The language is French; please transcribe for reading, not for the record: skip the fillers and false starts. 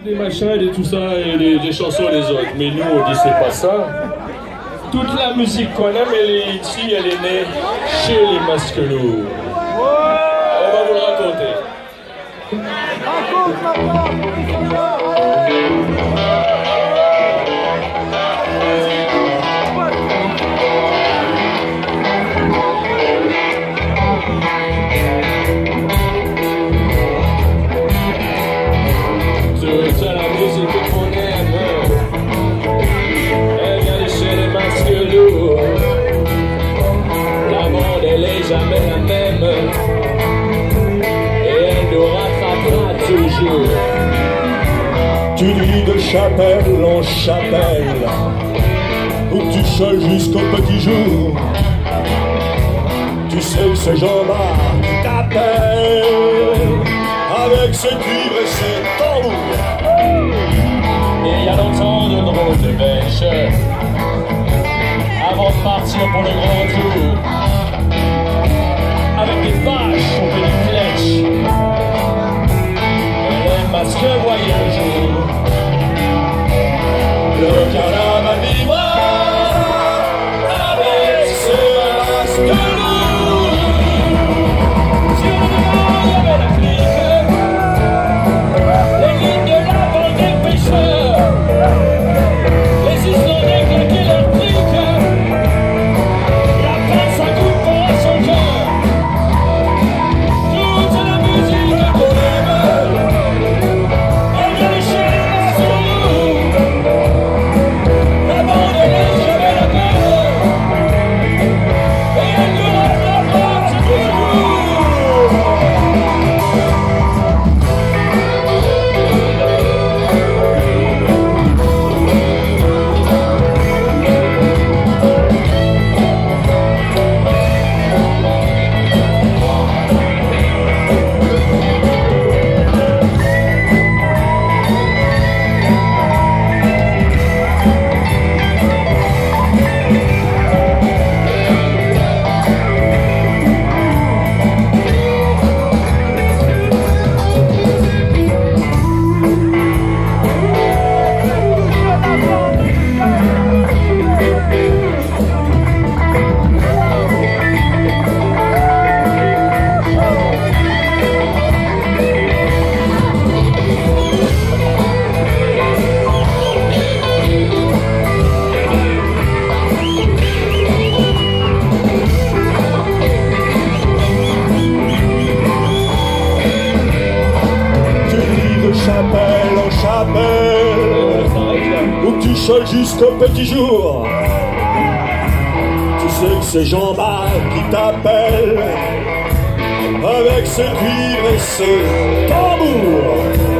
des machins et des tout ça et des chansons des autres. Mais nous, on dit c'est pas ça. Toute la musique qu'on aime, elle est ici, elle est née chez les Masquelots. On va vous le raconter. Toute la musique qu'on aime, elle vient de chez les Masquelots. La bande, elle est jamais la même. Toujours. Tu dis de chapelle en chapelle, où tu chantes jusqu'au petit jour. Tu sais que c'est Jean-Marc qui t'appelle, avec ses cuivres et ses tambours. Et il y a longtemps de drôles de bêches, avant de partir pour le grand tour, avec des vaches on fait des flèches. Parce que voyez le jour, le carnaval vivra avec ce Masquelot. Sur le devant, il y avait la clique, les lignes de la bande des pêcheurs, les Islandais claquaient leur clique, la pince à coupe pour son cœur. Toute la musique qu'on aime, chapelle en chapelle, où tu chantes jusqu'au petit jour. Tu sais que c'est Jean-Marc qui t'appelle, avec ses cuivres et ses tambours.